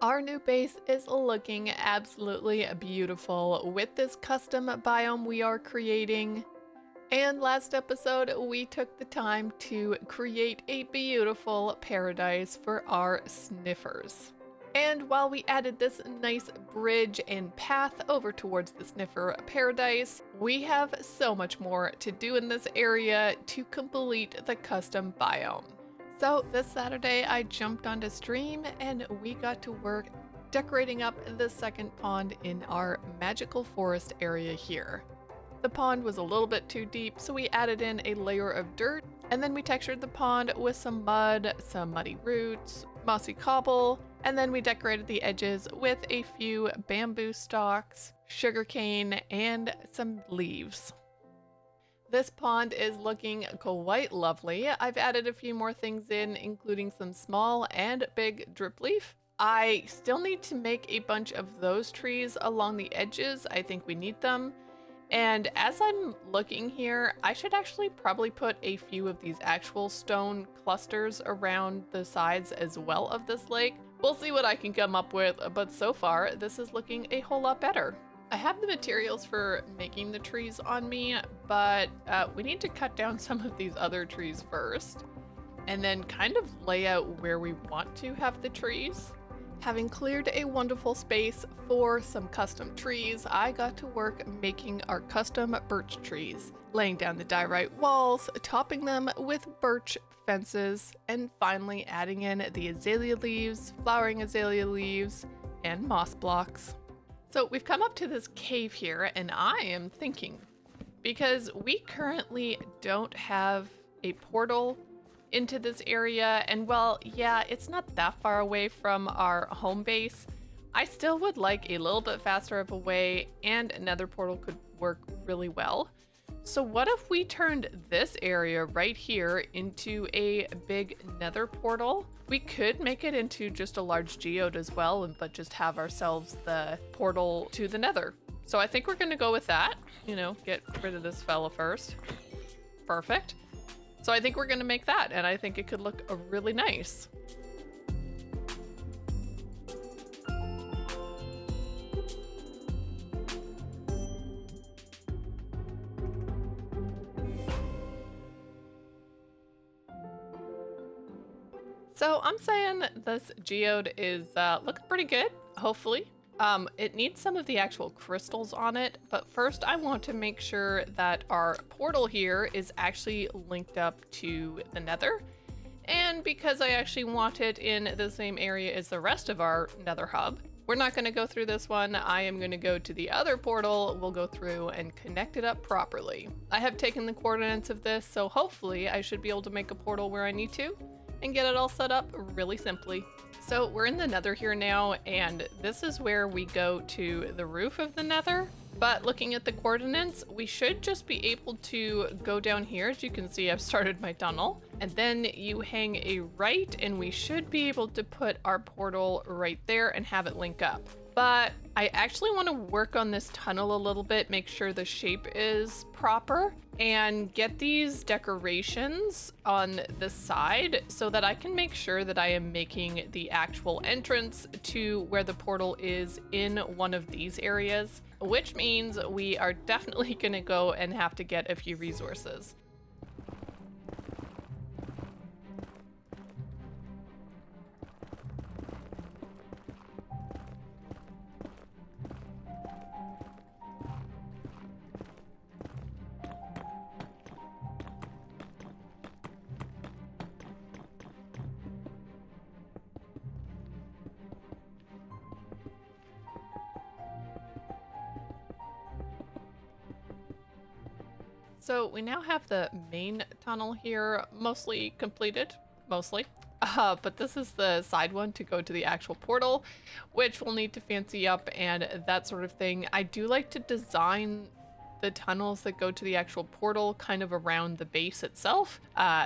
Our new base is looking absolutely beautiful with this custom biome we are creating. And last episode, we took the time to create a beautiful paradise for our sniffers. And while we added this nice bridge and path over towards the sniffer paradise, we have so much more to do in this area to complete the custom biome. So this Saturday I jumped onto stream and we got to work decorating up the second pond in our magical forest area here. The pond was a little bit too deep, so we added in a layer of dirt, and then we textured the pond with some mud, some muddy roots, mossy cobble, and then we decorated the edges with a few bamboo stalks, sugarcane, and some leaves. This pond is looking quite lovely. I've added a few more things in, including some small and big drip leaf. I still need to make a bunch of those trees along the edges. I think we need them. And as I'm looking here, I should actually probably put a few of these actual stone clusters around the sides as well of this lake. We'll see what I can come up with, but so far this is looking a whole lot better. I have the materials for making the trees on me, but we need to cut down some of these other trees first and then kind of lay out where we want to have the trees. Having cleared a wonderful space for some custom trees, I got to work making our custom birch trees, laying down the diorite walls, topping them with birch fences, and finally adding in the azalea leaves, flowering azalea leaves, and moss blocks. So we've come up to this cave here, and I am thinking, because we currently don't have a portal into this area, and well, yeah, it's not that far away from our home base. I still would like a little bit faster of a way, and a nether portal could work really well. So what if we turned this area right here into a big nether portal? We could make it into just a large geode as well, but just have ourselves the portal to the nether. So I think we're gonna go with that. You know, get rid of this fella first. Perfect. So I think we're gonna make that, and I think it could look really nice. So I'm saying this geode is looking pretty good, hopefully. It needs some of the actual crystals on it, but first I want to make sure that our portal here is actually linked up to the nether. And because I actually want it in the same area as the rest of our nether hub, we're not going to go through this one. I am going to go to the other portal. We'll go through and connect it up properly. I have taken the coordinates of this, so hopefully I should be able to make a portal where I need to and get it all set up really simply. So we're in the nether here now, and this is where we go to the roof of the nether. But looking at the coordinates, we should just be able to go down here. As you can see, I've started my tunnel. And then you hang a right, and we should be able to put our portal right there and have it link up. But I actually want to work on this tunnel a little bit, make sure the shape is proper, and get these decorations on the side so that I can make sure that I am making the actual entrance to where the portal is in one of these areas, which means we are definitely going to go and have to get a few resources. So we now have the main tunnel here mostly completed, but this is the side one to go to the actual portal, which we'll need to fancy up and that sort of thing. I do like to design the tunnels that go to the actual portal kind of around the base itself.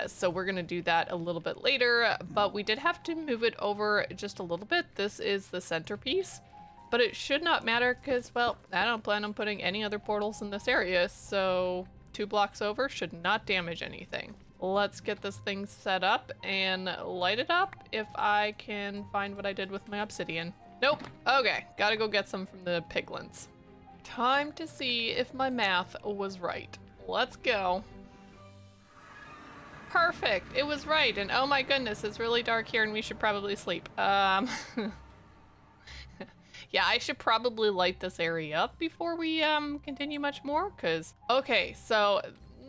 So we're gonna do that a little bit later, but we did have to move it over just a little bit. This is the centerpiece. But it should not matter because, well, I don't plan on putting any other portals in this area, so 2 blocks over should not damage anything. Let's get this thing set up and light it up if I can find what I did with my obsidian. Nope. Okay, gotta go get some from the piglins. Time to see if my math was right. Let's go. Perfect, it was right, and oh my goodness, it's really dark here and we should probably sleep. Yeah, I should probably light this area up before we continue much more, cause, okay, so,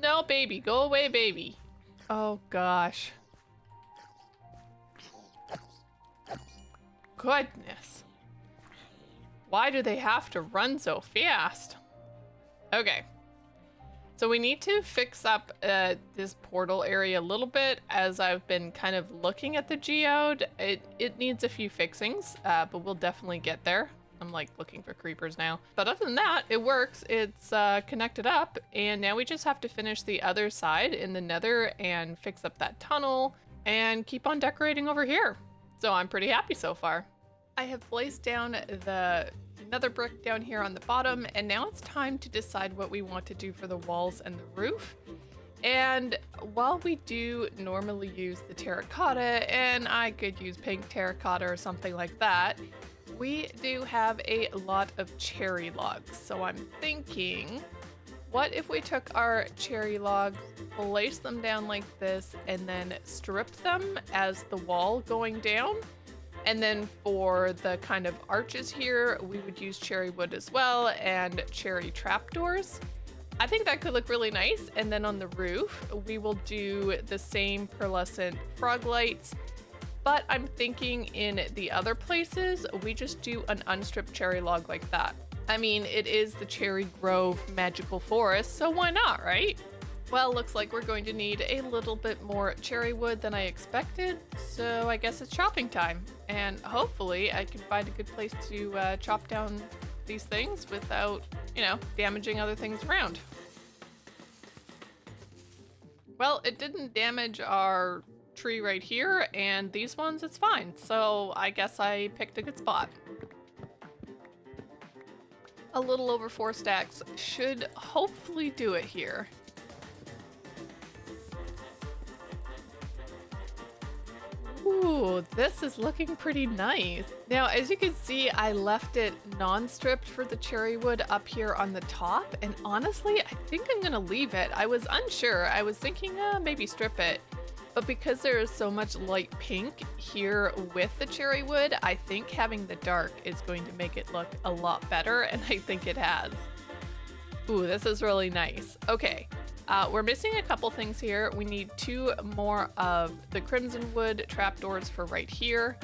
no baby, go away baby. Oh gosh. Goodness. Why do they have to run so fast? Okay. So we need to fix up this portal area a little bit. As I've been kind of looking at the geode, it needs a few fixings, but we'll definitely get there. I'm like looking for creepers now. But other than that, it works. It's connected up, and now we just have to finish the other side in the nether and fix up that tunnel and keep on decorating over here. So I'm pretty happy so far. I have placed down the nether brick down here on the bottom, and now it's time to decide what we want to do for the walls and the roof. And while we do normally use the terracotta, and I could use pink terracotta or something like that, we do have a lot of cherry logs. So I'm thinking, what if we took our cherry logs, place them down like this, and then strip them as the wall going down? And then for the kind of arches here, we would use cherry wood as well and cherry trapdoors. I think that could look really nice. And then on the roof, we will do the same pearlescent frog lights. But I'm thinking in the other places, we just do an unstripped cherry log like that. I mean, it is the Cherry Grove Magical Forest, so why not, right? Well, looks like we're going to need a little bit more cherry wood than I expected, so I guess it's chopping time. And hopefully I can find a good place to chop down these things without, you know, damaging other things around. Well, it didn't damage our tree right here, and these ones, it's fine. So I guess I picked a good spot. A little over 4 stacks should hopefully do it here. Ooh, this is looking pretty nice. Now, as you can see, I left it non-stripped for the cherry wood up here on the top, and honestly, I think I'm gonna leave it. I was unsure. I was thinking, maybe strip it. But because there is so much light pink here with the cherry wood, I think having the dark is going to make it look a lot better, and I think it has. Ooh, this is really nice. Okay. We're missing a couple things here. We need 2 more of the crimson wood trapdoors for right here.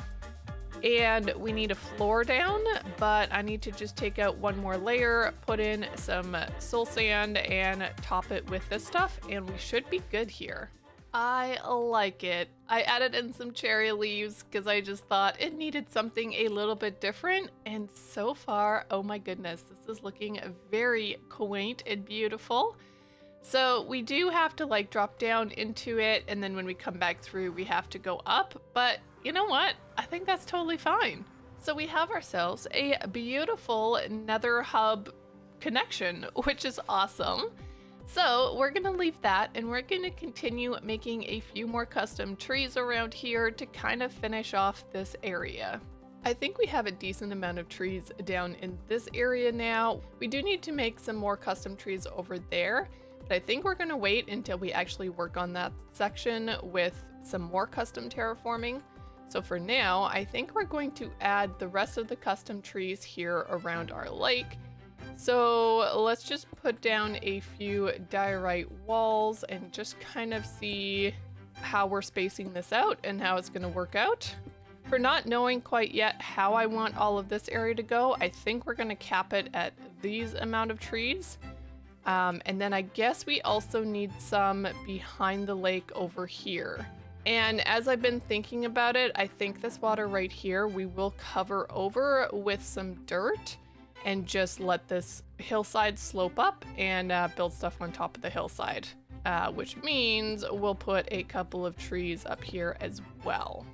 And we need a floor down, but I need to just take out 1 more layer, put in some soul sand, and top it with this stuff, and we should be good here. I like it. I added in some cherry leaves because I just thought it needed something a little bit different, and so far, oh my goodness, this is looking very quaint and beautiful. So we do have to like drop down into it, and then when we come back through, we have to go up. But you know what? I think that's totally fine. So we have ourselves a beautiful nether hub connection, which is awesome. So we're gonna leave that, and we're gonna continue making a few more custom trees around here to kind of finish off this area. I think we have a decent amount of trees down in this area now. We do need to make some more custom trees over there. But I think we're gonna wait until we actually work on that section with some more custom terraforming. So for now, I think we're going to add the rest of the custom trees here around our lake. So let's just put down a few diorite walls and just kind of see how we're spacing this out and how it's gonna work out. For not knowing quite yet how I want all of this area to go, I think we're gonna cap it at these amount of trees. And then I guess we also need some behind the lake over here. And as I've been thinking about it, I think this water right here, we will cover over with some dirt and just let this hillside slope up and build stuff on top of the hillside, which means we'll put a couple of trees up here as well.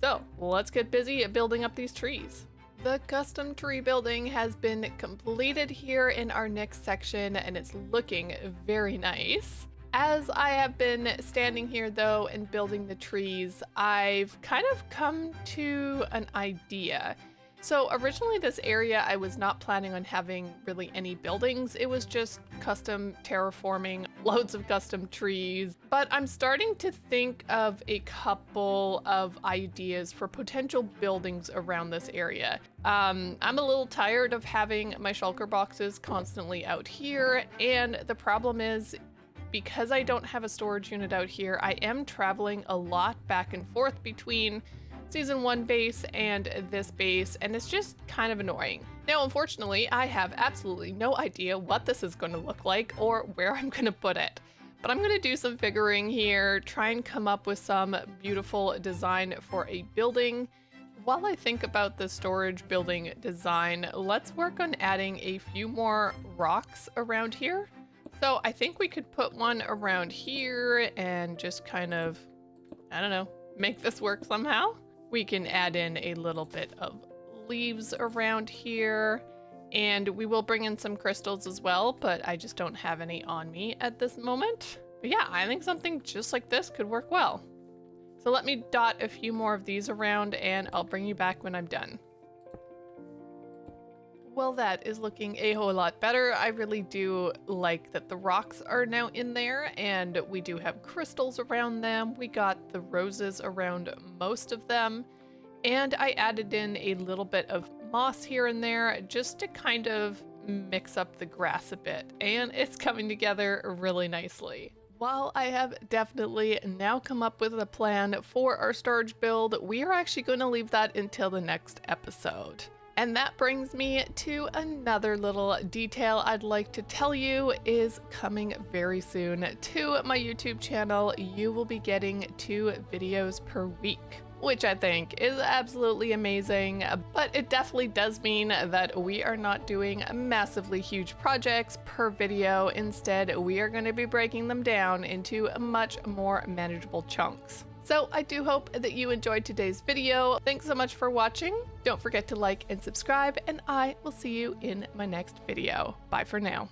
So let's get busy at building up these trees. The custom tree building has been completed here in our next section, and it's looking very nice. As I have been standing here though and building the trees, I've kind of come to an idea. So originally this area I was not planning on having really any buildings. It was just custom terraforming, loads of custom trees. But I'm starting to think of a couple of ideas for potential buildings around this area. I'm a little tired of having my shulker boxes constantly out here, and the problem is because I don't have a storage unit out here, I am traveling a lot back and forth between Season 1 base and this base, and it's just kind of annoying. Now, unfortunately, I have absolutely no idea what this is going to look like or where I'm going to put it. But I'm going to do some figuring here, try and come up with some beautiful design for a building. While I think about the storage building design, let's work on adding a few more rocks around here. So I think we could put one around here and just kind of, I don't know, make this work somehow. We can add in a little bit of leaves around here, and we will bring in some crystals as well, but I just don't have any on me at this moment. But yeah, I think something just like this could work well. So let me dot a few more of these around and I'll bring you back when I'm done. Well, that is looking a whole lot better. I really do like that the rocks are now in there, and we do have crystals around them. We got the roses around most of them, and I added in a little bit of moss here and there just to kind of mix up the grass a bit, and it's coming together really nicely. While I have definitely now come up with a plan for our storage build, we are actually going to leave that until the next episode. And that brings me to another little detail I'd like to tell you is coming very soon to my YouTube channel. You will be getting 2 videos per week, which I think is absolutely amazing, but it definitely does mean that we are not doing massively huge projects per video. Instead, we are going to be breaking them down into much more manageable chunks. So I do hope that you enjoyed today's video. Thanks so much for watching. Don't forget to like and subscribe, and I will see you in my next video. Bye for now.